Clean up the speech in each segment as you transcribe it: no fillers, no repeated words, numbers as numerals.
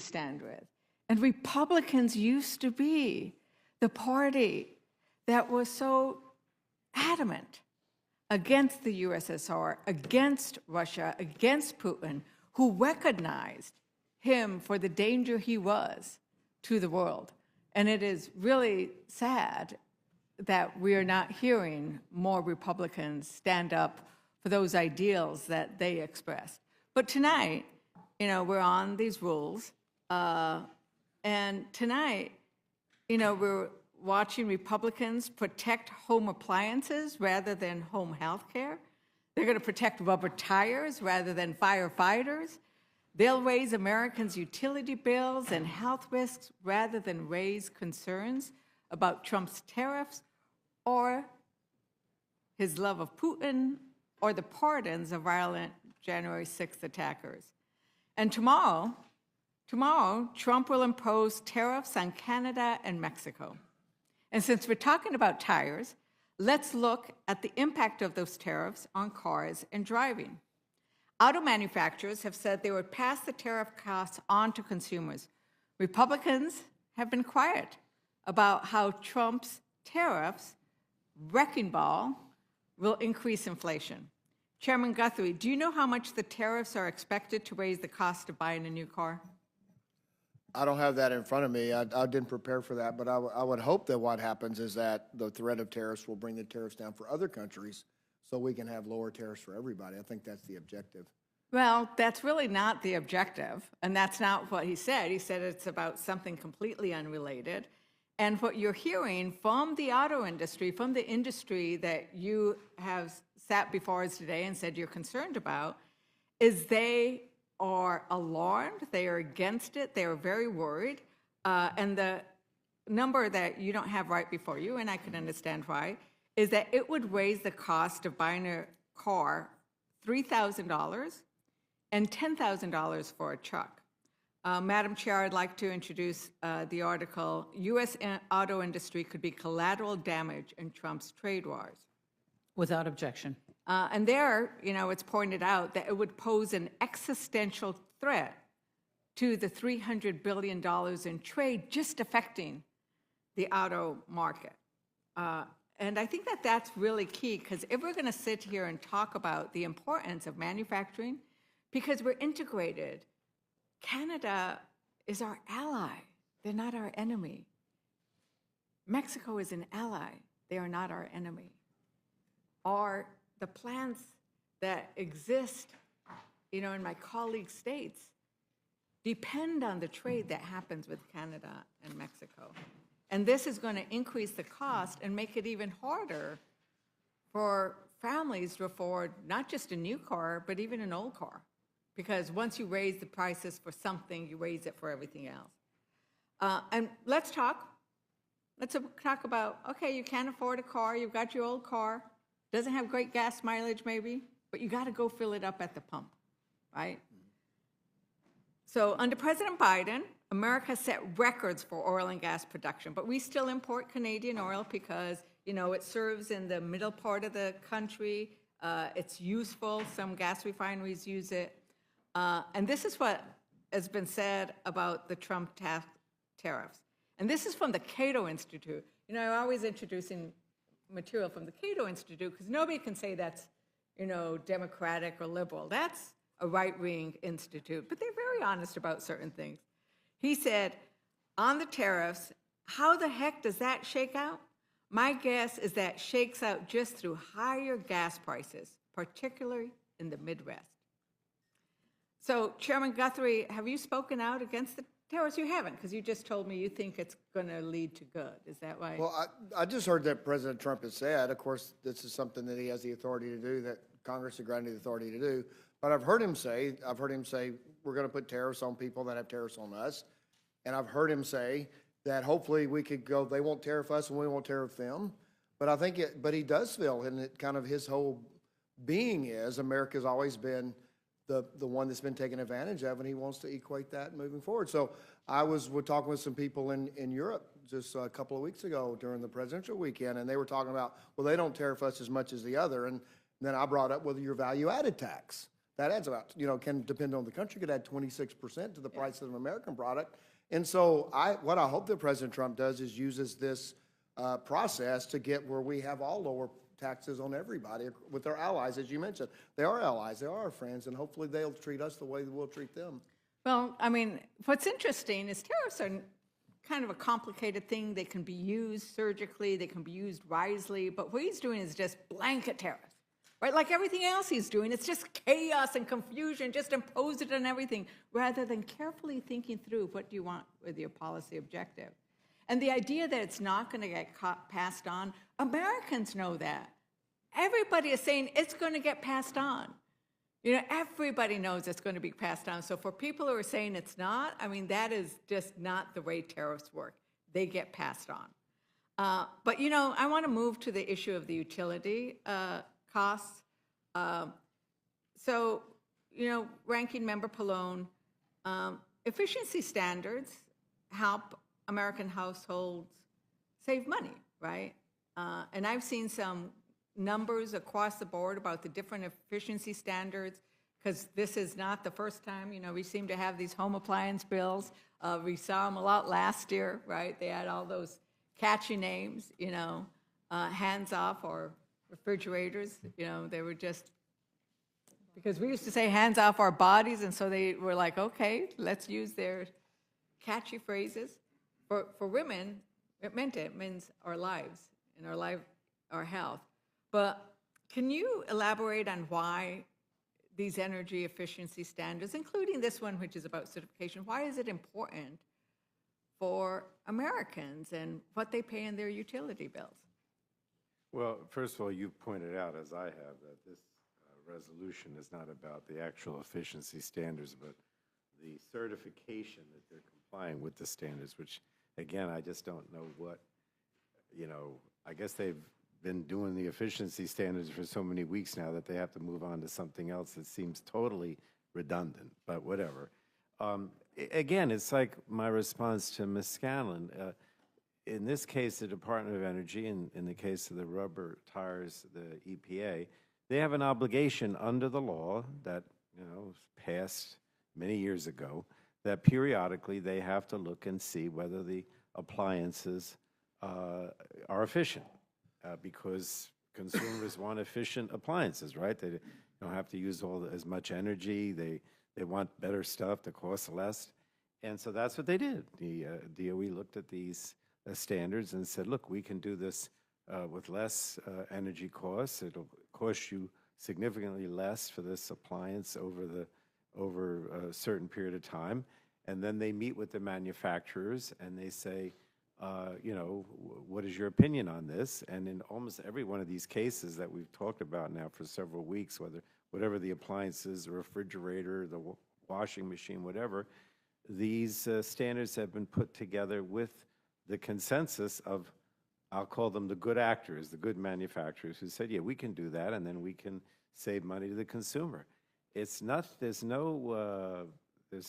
stand with. And Republicans used to be the party that was so adamant against the USSR, against Russia, against Putin, who recognized him for the danger he was to the world. And it is really sad that we are not hearing more Republicans stand up for those ideals that they expressed. But tonight, we're on these rules, and tonight, we're watching Republicans protect home appliances rather than home health care. They're going to protect rubber tires rather than firefighters. They'll raise Americans' utility bills and health risks rather than raise concerns about Trump's tariffs or his love of Putin or the pardons of violent January 6th attackers. And tomorrow, Trump will impose tariffs on Canada and Mexico. And since we're talking about tires, let's look at the impact of those tariffs on cars and driving. Auto manufacturers have said they would pass the tariff costs on to consumers. Republicans have been quiet about how Trump's tariffs, wrecking ball, will increase inflation. Chairman Guthrie, do you know how much the tariffs are expected to raise the cost of buying a new car? I don't have that in front of me. I didn't prepare for that, but I would hope that what happens is that the threat of tariffs will bring the tariffs down for other countries so we can have lower tariffs for everybody. I think that's the objective. Well, that's really not the objective, and that's not what he said. He said it's about something completely unrelated. And what you're hearing from the auto industry, from the industry that you have sat before us today and said you're concerned about, is they are alarmed, they are against it, they are very worried, and the number that you don't have right before you, and I can understand why, is that it would raise the cost of buying a car $3,000 and $10,000 for a truck. Madam Chair, I'd like to introduce the article, U.S. Auto Industry Could Be Collateral Damage in Trump's Trade Wars. Without objection. And there, it's pointed out that it would pose an existential threat to the $300 billion in trade just affecting the auto market. And I think that that's really key, because if we're going to sit here and talk about the importance of manufacturing, because we're integrated, Canada is our ally. They're not our enemy. Mexico is an ally. They are not our enemy. The plants that exist, in my colleague states depend on the trade that happens with Canada and Mexico. And this is going to increase the cost and make it even harder for families to afford not just a new car, but even an old car. Because once you raise the prices for something, you raise it for everything else. And let's talk about, okay, you can't afford a car, you've got your old car, doesn't have great gas mileage maybe, but you got to go fill it up at the pump, right? So under President Biden, America set records for oil and gas production, but we still import Canadian oil because, it serves in the middle part of the country. It's useful. Some gas refineries use it. And this is what has been said about the Trump tariffs. And this is from the Cato Institute. I'm always introducing material from the Cato Institute because nobody can say that's, Democratic or liberal. That's a right-wing institute, but they're very honest about certain things. He said, on the tariffs, how the heck does that shake out? My guess is that shakes out just through higher gas prices, particularly in the Midwest. So, Chairman Guthrie, have you spoken out against the tariffs? You haven't, because you just told me you think it's going to lead to good. Is that right? Well, I just heard that President Trump has said, of course, this is something that he has the authority to do, that Congress has granted the authority to do. But I've heard him say, we're going to put tariffs on people that have tariffs on us. And I've heard him say that hopefully we could go, they won't tariff us and we won't tariff them. But I think but he does feel, and it kind of his whole being is, America's always been the one that's been taken advantage of, and he wants to equate that moving forward. So we're talking with some people in Europe just a couple of weeks ago during the presidential weekend, and they were talking about, well, they don't tariff us as much as the other. And then I brought up, well, your value-added tax. that adds about, can depend on the country, could add 26% to the price of an American product. And so what I hope that President Trump does is uses this process to get where we have all lower taxes on everybody with our allies, as you mentioned. They are allies, they are our friends, and hopefully they'll treat us the way we'll treat them. Well, I mean, what's interesting is tariffs are kind of a complicated thing. They can be used surgically, they can be used wisely, but what he's doing is just blanket tariffs, right? Like everything else he's doing, it's just chaos and confusion, just impose it on everything, rather than carefully thinking through what do you want with your policy objective. And the idea that it's not going to get passed on, Americans know that. Everybody is saying it's going to get passed on. Everybody knows it's going to be passed on. So for people who are saying it's not, I mean, that is just not the way tariffs work. They get passed on. But, I want to move to the issue of the utility costs. So, Ranking Member Pallone, efficiency standards help American households save money, right? And I've seen some numbers across the board about the different efficiency standards, because this is not the first time, we seem to have these home appliance bills. We saw them a lot last year, right? They had all those catchy names, hands off or refrigerators, they were just, because we used to say hands off our bodies, and so they were like, okay, let's use their catchy phrases. For women, it means our lives and our health. But can you elaborate on why these energy efficiency standards, including this one, which is about certification, why is it important for Americans and what they pay in their utility bills? Well, first of all, you pointed out, as I have, that this resolution is not about the actual efficiency standards, but the certification that they're complying with the standards, which, again, I just don't know what, I guess they've been doing the efficiency standards for so many weeks now that they have to move on to something else that seems totally redundant, but whatever. Again, it's like my response to Ms. Scanlon. In this case, the Department of Energy, in the case of the rubber tires, the EPA, they have an obligation under the law that was passed many years ago, that periodically they have to look and see whether the appliances are efficient. Because consumers want efficient appliances, right? They don't have to use as much energy. They want better stuff that costs less. And so that's what they did. The DOE looked at these standards and said, look, we can do this with less energy costs. It'll cost you significantly less for this appliance over a certain period of time. And then they meet with the manufacturers and they say, what is your opinion on this? And in almost every one of these cases that we've talked about now for several weeks, whatever the appliances, the refrigerator, the washing machine, whatever, these standards have been put together with the consensus of, I'll call them the good actors, the good manufacturers who said, yeah, we can do that, and then we can save money to the consumer. It's not, there's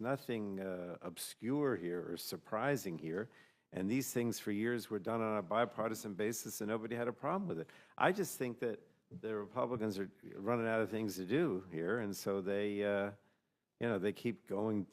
nothing obscure here or surprising here. And these things for years were done on a bipartisan basis and nobody had a problem with it. I just think that the Republicans are running out of things to do here. And so they, they keep going.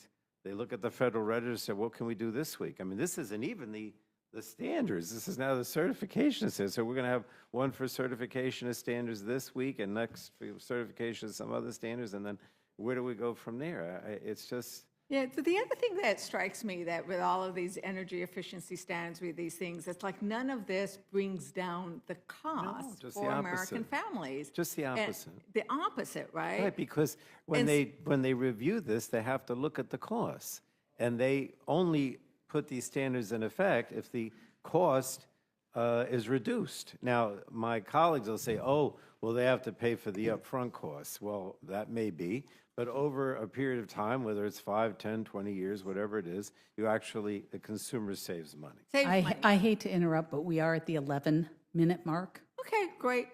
They look at the Federal Register and say, what can we do this week? I mean, this isn't even the standards. This is now the certification standards. So we're going to have one for certification of standards this week and next for certification of some other standards. And then where do we go from there? It's just... Yeah, so the other thing that strikes me that with all of these energy efficiency standards, with these things, it's like none of this brings down the cost for American families. Just the opposite. And the opposite, right? Right, because when they review this, they have to look at the costs. And they only put these standards in effect if the cost is reduced. Now, my colleagues will say, oh, well, they have to pay for the upfront costs. Well, that may be. But over a period of time, whether it's 5, 10, 20 years, whatever it is, the consumer saves money. I hate to interrupt, but we are at the 11-minute mark. Okay, great.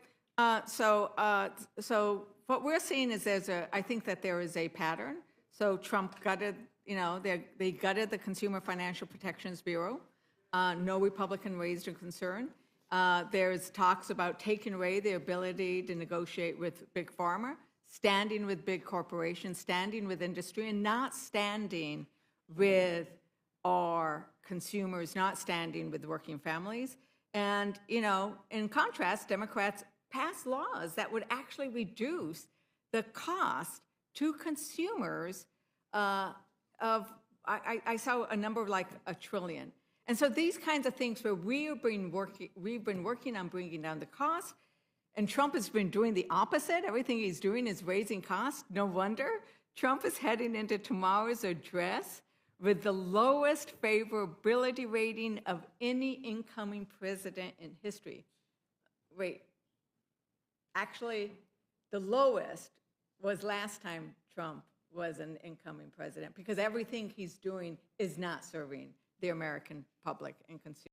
So what we're seeing is I think that there is a pattern. So Trump gutted, they gutted the Consumer Financial Protections Bureau. No Republican raised a concern. There's talks about taking away the ability to negotiate with Big Pharma. standing with big corporations, standing with industry, and not standing with our consumers, not standing with working families. And, you know, in contrast, Democrats passed laws that would actually reduce the cost to consumers I saw a number of like $1 trillion. And so these kinds of things where we've been working on bringing down the cost, and Trump has been doing the opposite. Everything he's doing is raising costs. No wonder Trump is heading into tomorrow's address with the lowest favorability rating of any incoming president in history. Wait, actually, the lowest was last time Trump was an incoming president, because everything he's doing is not serving the American public and consumers.